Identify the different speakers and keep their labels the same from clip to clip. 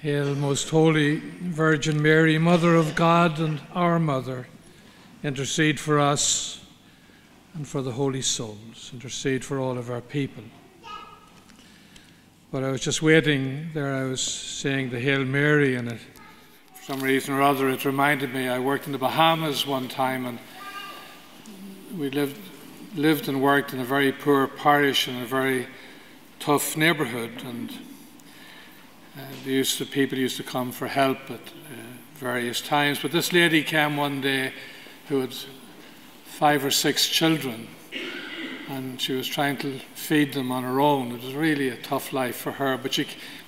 Speaker 1: Hail, most holy Virgin Mary, Mother of God and our Mother, intercede for us and for the holy souls. Intercede for all of our people. But I was just waiting there, I was saying the Hail Mary, and for some reason or other it reminded me, I worked in the Bahamas one time, and we lived and worked in a very poor parish in a very tough neighbourhood, and people used to come for help at various times. But this lady came one day who had 5 or 6 children, and she was trying to feed them on her own. It was really a tough life for her, but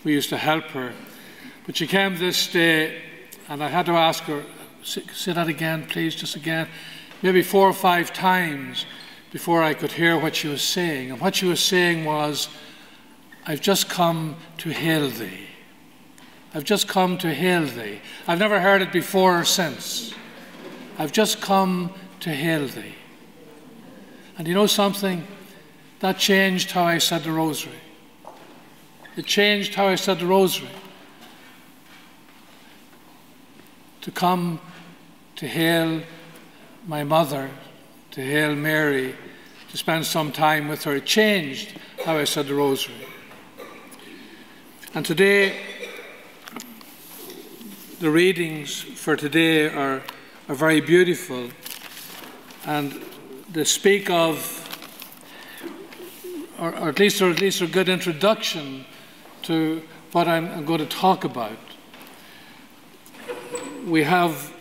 Speaker 1: we used to help her. But she came this day, and I had to ask her, say that again, please, just again, maybe 4 or 5 times before I could hear what she was saying. And what she was saying was, I've just come to hail thee. I've just come to hail thee. I've never heard it before or since. I've just come to hail thee. And you know something? That changed how I said the rosary. It changed how I said the rosary. To come to hail my mother, to hail Mary, to spend some time with her, it changed how I said the rosary. And today, the readings for today are very beautiful, and they speak of, or at least a good introduction to what I'm going to talk about. We have,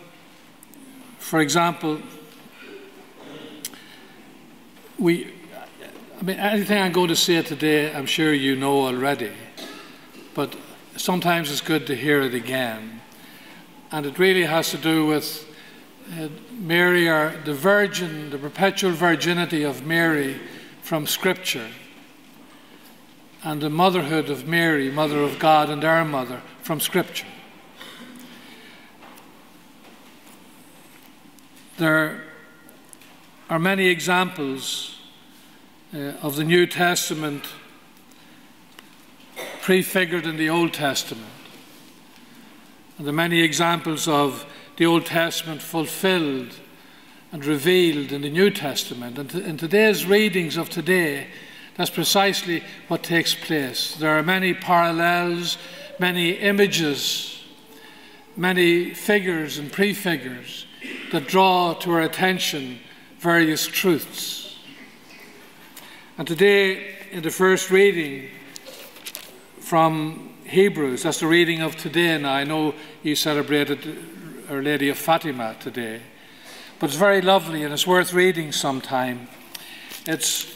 Speaker 1: for example, anything I'm going to say today, I'm sure you know already, but sometimes it's good to hear it again. And it really has to do with Mary, or the Virgin, the perpetual virginity of Mary from Scripture, and the motherhood of Mary, Mother of God and our Mother, from Scripture. There are many examples of the New Testament prefigured in the Old Testament, and there are many examples of the Old Testament fulfilled and revealed in the New Testament. And in today's readings of today, that's precisely what takes place. There are many parallels, many images, many figures and prefigures that draw to our attention various truths. And today, in the first reading from Hebrews, that's the reading of today. Now, I know you celebrated Our Lady of Fatima today, but it's very lovely and it's worth reading sometime. It's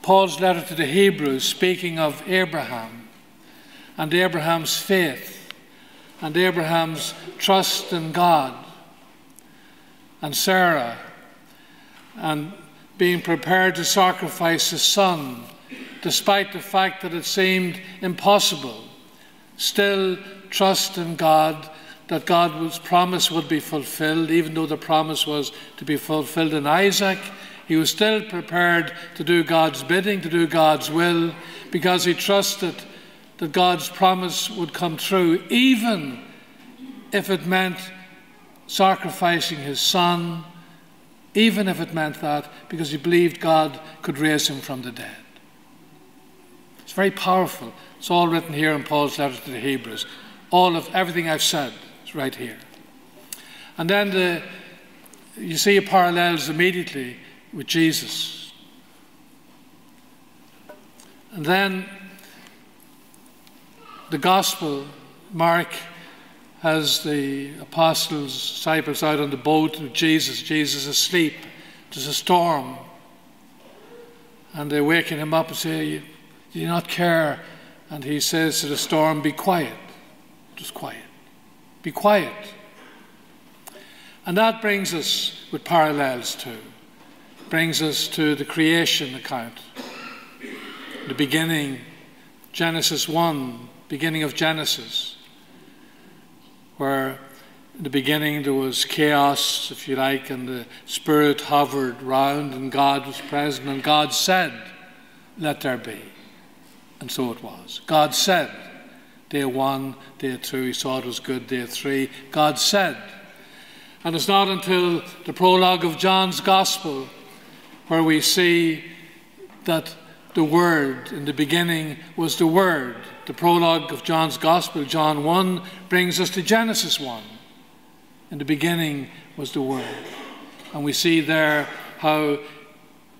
Speaker 1: Paul's letter to the Hebrews, speaking of Abraham and Abraham's faith and Abraham's trust in God, and Sarah, and being prepared to sacrifice his son despite the fact that it seemed impossible. Still trust in God, that God's promise would be fulfilled. Even though the promise was to be fulfilled in Isaac, he was still prepared to do God's bidding, to do God's will, because he trusted that God's promise would come true, even if it meant sacrificing his son, even if it meant that, because he believed God could raise him from the dead. It's very powerful. It's all written here in Paul's letter to the Hebrews. Everything I've said is right here. And then you see parallels immediately with Jesus. And then the Gospel, Mark has the apostles, disciples out on the boat with Jesus. Jesus is asleep. There's a storm. And they're waking him up and say, do you not care? And he says to the storm, be quiet. Just quiet. Be quiet. And that brings us with parallels to, brings us to the creation account. The beginning, Genesis 1, beginning of Genesis, where in the beginning there was chaos, if you like, and the Spirit hovered round and God was present, and God said, let there be. And so it was. God said, Day 1, day 2, he saw it was good. Day 3, God said. And it's not until the prologue of John's Gospel where we see that the Word, in the beginning was the Word. The prologue of John's Gospel, John 1, brings us to Genesis 1. In the beginning was the Word. And we see there how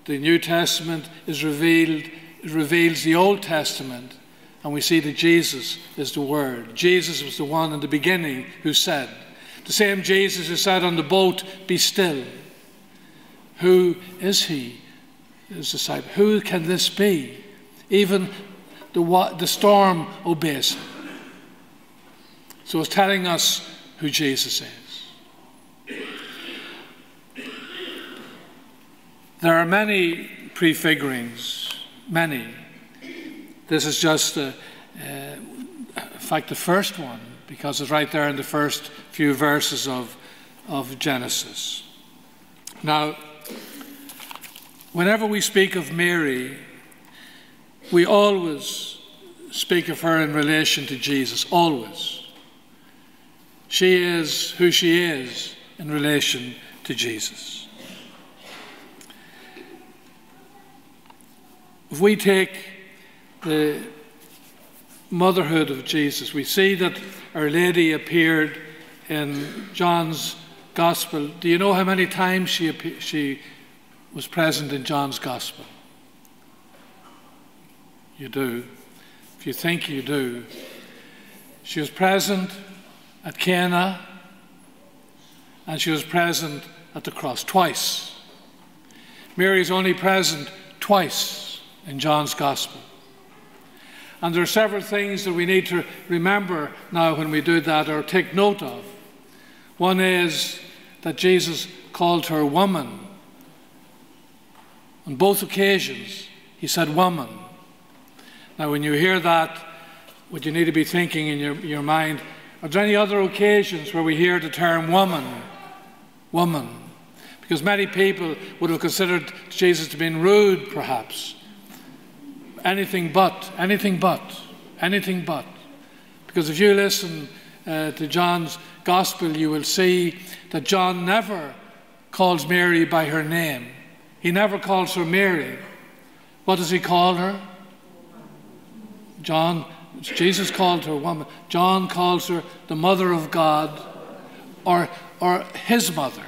Speaker 1: the New Testament is revealed, it reveals the Old Testament. And we see that Jesus is the Word. Jesus was the one in the beginning who said, the same Jesus who said on the boat, "Be still." Who is he? His disciple. Who can this be? Even the storm obeys him. So it's telling us who Jesus is. There are many prefigurings, many. This is just, in fact, the first one, because it's right there in the first few verses of Genesis. Now, whenever we speak of Mary, we always speak of her in relation to Jesus, always. She is who she is in relation to Jesus. If we take the motherhood of Jesus, we see that Our Lady appeared in John's Gospel. Do you know how many times she was present in John's Gospel? You do. If you think you do. She was present at Cana, and she was present at the cross twice. Mary is only present twice in John's Gospel. And there are several things that we need to remember now when we do that, or take note of. One is that Jesus called her woman. On both occasions, he said woman. Now, when you hear that, what you need to be thinking in your mind, are there any other occasions where we hear the term woman? Woman. Because many people would have considered Jesus to be rude, perhaps. Anything but. Because if you listen to John's Gospel, you will see that John never calls Mary by her name. He never calls her Mary. What does he call her? Jesus called her woman. John calls her the Mother of God, or his mother,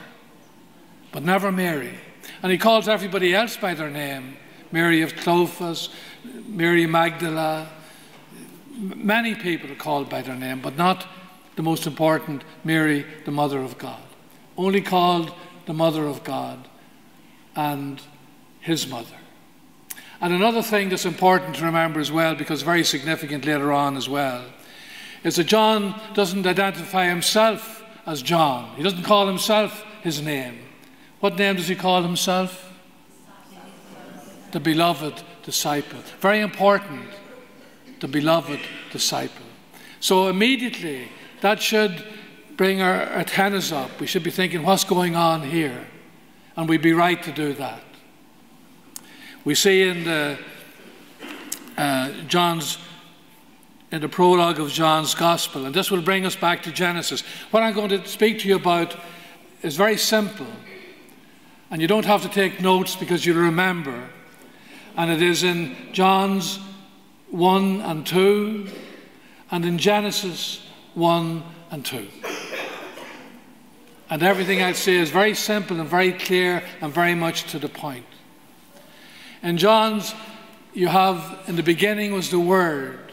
Speaker 1: but never Mary. And he calls everybody else by their name. Mary of Clophas, Mary Magdala. Many people are called by their name, but not the most important, Mary, the Mother of God. Only called the Mother of God and his mother. And another thing that's important to remember as well, because very significant later on as well, is that John doesn't identify himself as John. He doesn't call himself his name. What name does he call himself? The beloved disciple. Very important, the beloved disciple. So immediately, that should bring our antennas up. We should be thinking, what's going on here? And we'd be right to do that. We see in the prologue of John's Gospel, and this will bring us back to Genesis. What I'm going to speak to you about is very simple, and you don't have to take notes because you'll remember. And it is in John's 1 and 2, and in Genesis 1 and 2. And everything I'd say is very simple and very clear and very much to the point. In John's, you have, in the beginning was the Word,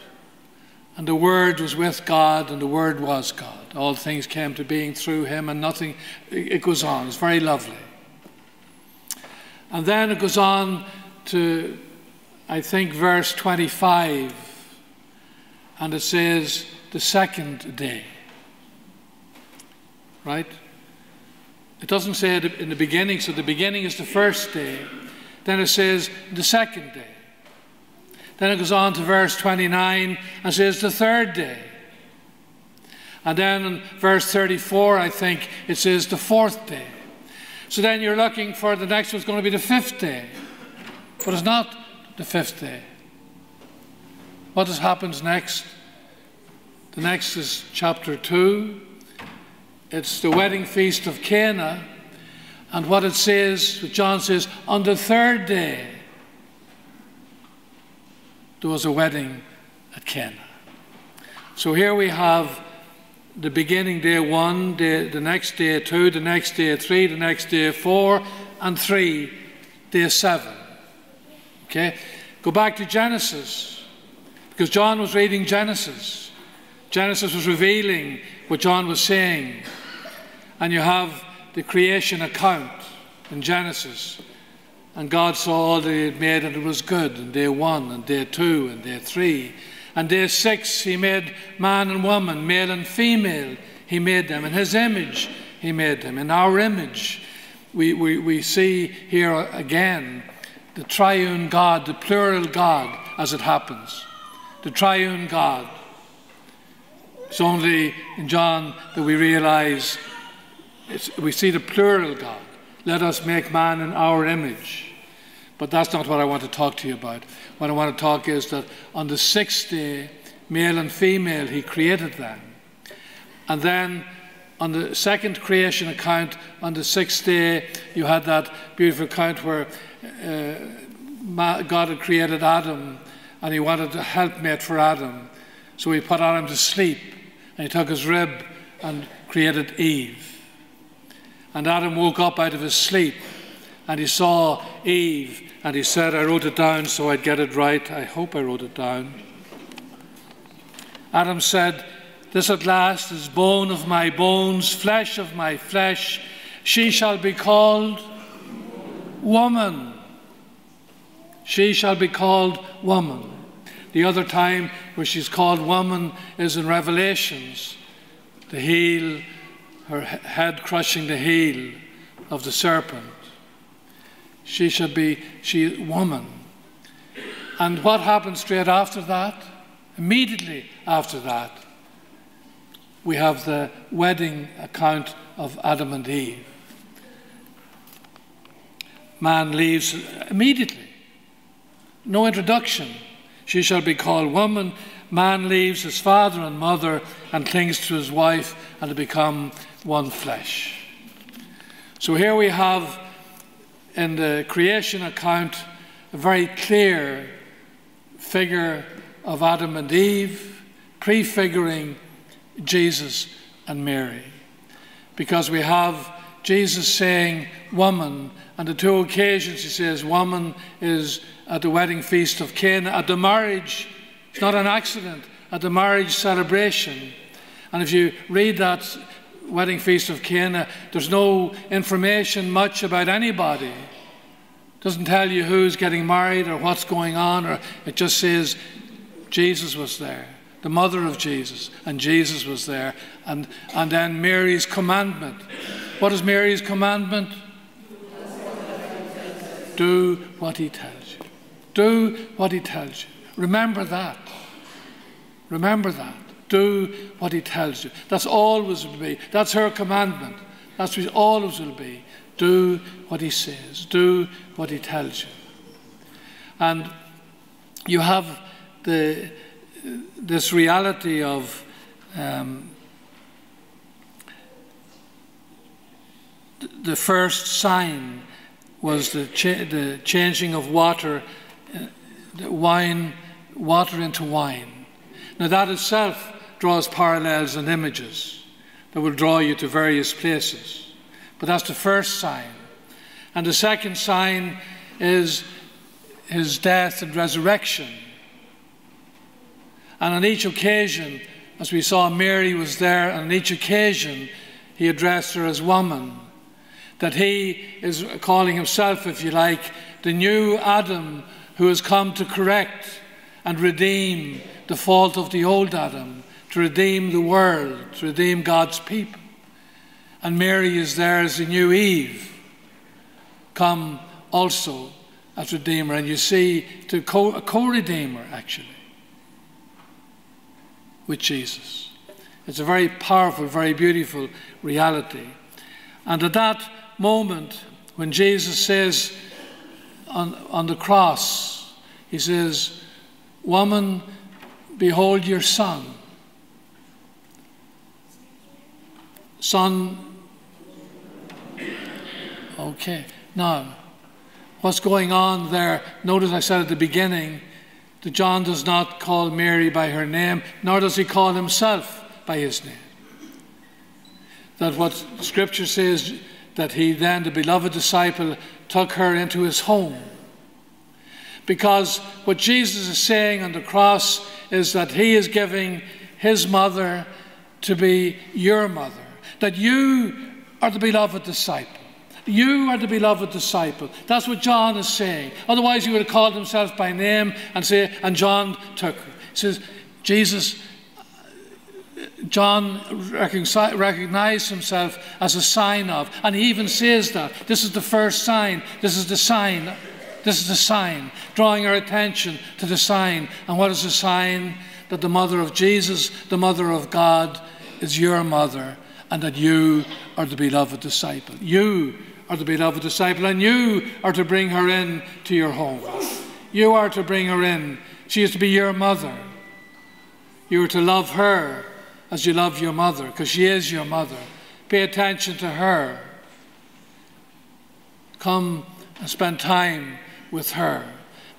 Speaker 1: and the Word was with God, and the Word was God. All things came to being through him, and nothing, it goes on. It's very lovely. And then it goes on to, I think, verse 25, and it says, the second day. Right? It doesn't say it in the beginning, so the beginning is the first day. Then it says the second day. Then it goes on to verse 29 and says the third day. And then in verse 34, I think, it says the fourth day. So then you're looking for the next one's going to be the fifth day. But it's not the fifth day. What happens next? The next is chapter 2. It's the wedding feast of Cana. And what it says, what John says, on the third day, there was a wedding at Cana. So here we have the beginning, day 1, the next day 2, the next day 3, the next day 4, and 3, day 7. Okay? Go back to Genesis, because John was reading Genesis. Genesis was revealing what John was saying. And you have the creation account in Genesis. And God saw all that he had made, and it was good. And day 1, and day 2, and day 3. And day 6, he made man and woman, male and female. He made them. In his image, he made them. In our image, we see here again the triune God, the plural God, as it happens. The triune God. It's only in John that we realize we see the plural God. Let us make man in our image. But that's not what I want to talk to you about. What I want to talk is that on the 6th day, male and female, he created them. And then on the second creation account, on the 6th day, you had that beautiful account where God had created Adam, and he wanted a helpmate for Adam. So he put Adam to sleep, and he took his rib and created Eve. And Adam woke up out of his sleep, and he saw Eve, and he said, I wrote it down so I'd get it right. I hope I wrote it down. Adam said, this at last is bone of my bones, flesh of my flesh. She shall be called woman. She shall be called woman. The other time where she's called woman is in Revelations. The heel, her head crushing the heel of the serpent. She woman. And what happened straight after that? Immediately after that, we have the wedding account of Adam and Eve. Man leaves immediately. No introduction. She shall be called woman. Man leaves his father and mother and clings to his wife, and they become one flesh. So here we have in the creation account a very clear figure of Adam and Eve, prefiguring Jesus and Mary. Because we have Jesus saying woman, and the two occasions he says woman is at the wedding feast of Cana, at the marriage. It's not an accident, at the marriage celebration. And if you read that wedding feast of Cana, there's no information much about anybody. It doesn't tell you who's getting married or what's going on, or it just says Jesus was there, the mother of Jesus, and Jesus was there. And then Mary's commandment. What is Mary's commandment? Do what he tells you. Do what he tells you. Remember that. Remember that. Do what he tells you. That's always will be. That's her commandment. That's what it always will be. Do what he says. Do what he tells you. And you have this reality of the first sign was the changing of water into wine. Now that itself draws parallels and images that will draw you to various places. But that's the first sign. And the second sign is his death and resurrection. And on each occasion, as we saw Mary was there, and on each occasion he addressed her as woman. That he is calling himself, if you like, the new Adam who has come to correct and redeem the fault of the old Adam, to redeem the world, to redeem God's people. And Mary is there as the new Eve, come also as Redeemer. And you see a co-redeemer, actually, with Jesus. It's a very powerful, very beautiful reality. And at that moment, when Jesus says on the cross, he says, woman, behold your son. Son. Okay. Now, what's going on there? Notice I said at the beginning that John does not call Mary by her name, nor does he call himself by his name. That what Scripture says, that he then, the beloved disciple, took her into his home. Because what Jesus is saying on the cross is that he is giving his mother to be your mother. That you are the beloved disciple. You are the beloved disciple. That's what John is saying. Otherwise he would have called himself by name and John took her. He says, John recognized himself as a sign of, and he even says that this is the first sign, this is the sign, drawing our attention to the sign. And what is the sign? That the mother of Jesus, the mother of God, is your mother, and that you are the beloved disciple. You are the beloved disciple, and you are to bring her in to your home. You are to bring her in. She is to be your mother. You are to love her as you love your mother, because she is your mother. Pay attention to her. Come and spend time with her,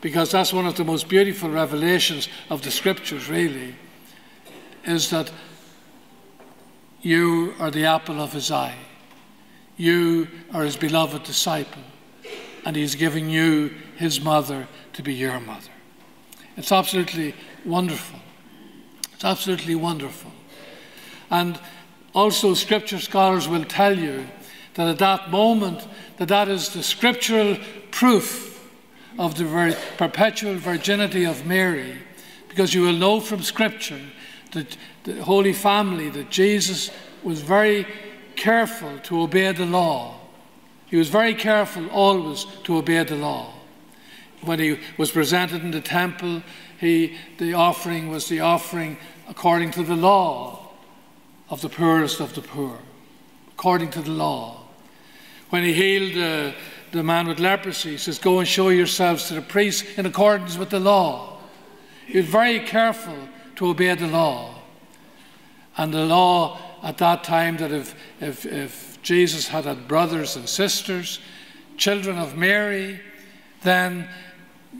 Speaker 1: because that's one of the most beautiful revelations of the Scriptures, really, is that you are the apple of his eye. You are his beloved disciple, and he's giving you his mother to be your mother. It's absolutely wonderful. It's absolutely wonderful. And also Scripture scholars will tell you that at that moment, that is the scriptural proof of the perpetual virginity of Mary, because you will know from Scripture that the Holy Family, that Jesus was very careful to obey the law. He was very careful always to obey the law. When he was presented in the temple, the offering was the offering according to the law of the poorest of the poor, according to the law. When he healed the man with leprosy, he says, go and show yourselves to the priest in accordance with the law. He was very careful to obey the law. And the law at that time, that if Jesus had brothers and sisters, children of Mary, then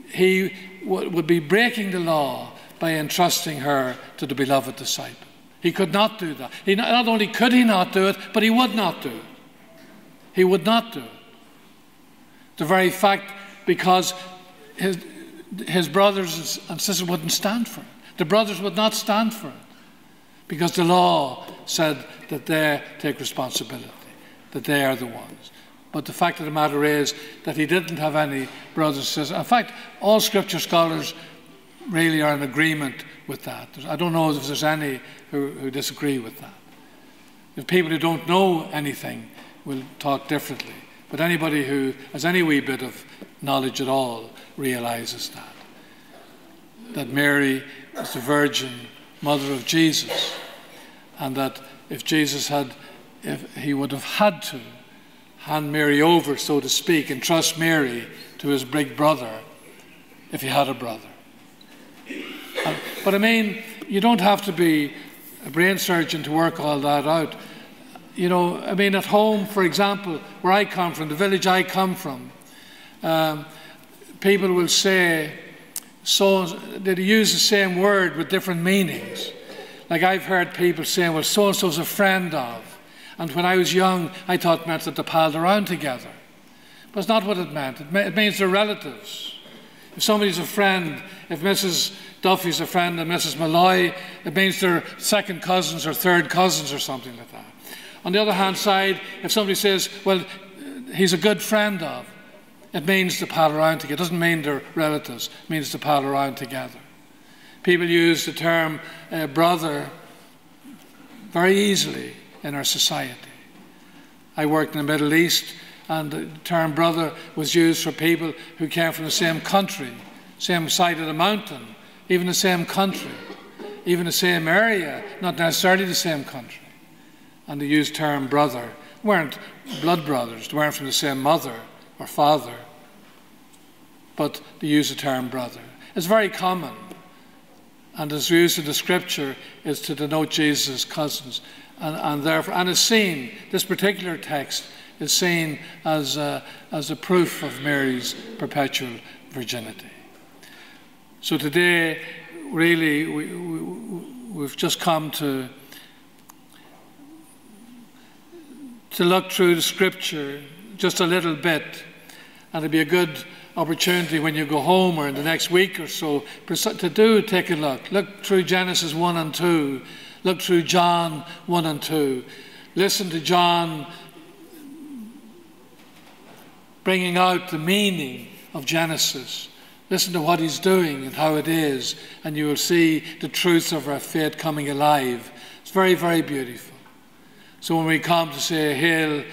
Speaker 1: he would be breaking the law by entrusting her to the beloved disciple. He could not do that. Not only could he not do it, but he would not do it. He would not do it. The very fact, because his brothers and sisters wouldn't stand for it. The brothers would not stand for it, because the law said that they take responsibility, that they are the ones. But the fact of the matter is that he didn't have any brothers and sisters. In fact, all Scripture scholars really are in agreement with that. I don't know if there's any who disagree with that. If people who don't know anything will talk differently. But anybody who has any wee bit of knowledge at all realizes that Mary was the Virgin Mother of Jesus, and that if he would have had to hand Mary over, so to speak, and trust Mary to his big brother, if he had a brother. But I mean, you don't have to be a brain surgeon to work all that out. You know, I mean, at home, for example, where I come from, the village I come from, people will say, they use the same word with different meanings. Like I've heard people saying, well, so-and-so's a friend of. And when I was young, I thought it meant that they palled around together. But it's not what it meant. It means they're relatives. If somebody's a friend, if Mrs. Duffy's a friend of Mrs. Malloy, it means they're second cousins or third cousins or something like that. On the other hand side, if somebody says, well, he's a good friend of, it means to pal around together. It doesn't mean they're relatives. It means to pal around together. People use the term brother very easily in our society. I worked in the Middle East, and the term brother was used for people who came from the same country, same side of the mountain, even the same country, even the same area, not necessarily the same country. And they used the term brother. They weren't blood brothers, they weren't from the same mother or father, but they used the term brother. It's very common, and it's used in the Scripture is to denote Jesus' cousins. and is seen, this particular text is seen as a proof of Mary's perpetual virginity. So today, really, we've just come to look through the Scripture just a little bit, and it'd be a good opportunity when you go home or in the next week or so to take a look. Look through Genesis 1 and 2. Look through John 1 and 2. Listen to John bringing out the meaning of Genesis. Listen to what he's doing and how it is, and you will see the truth of our faith coming alive. It's very, very beautiful. So when we come to say, Hail,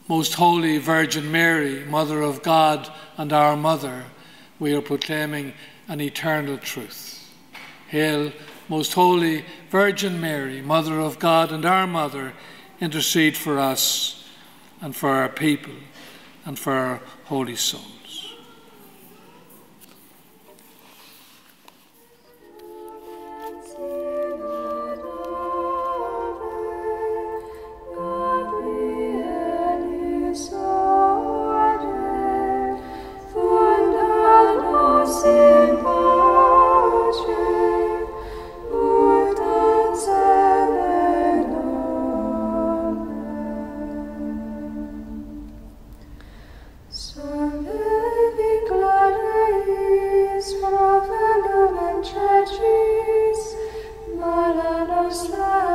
Speaker 1: Most Holy Virgin Mary, Mother of God and our Mother, we are proclaiming an eternal truth. Hail, Most Holy Virgin Mary, Mother of God and our Mother, intercede for us and for our people and for our holy souls.
Speaker 2: Mala nostra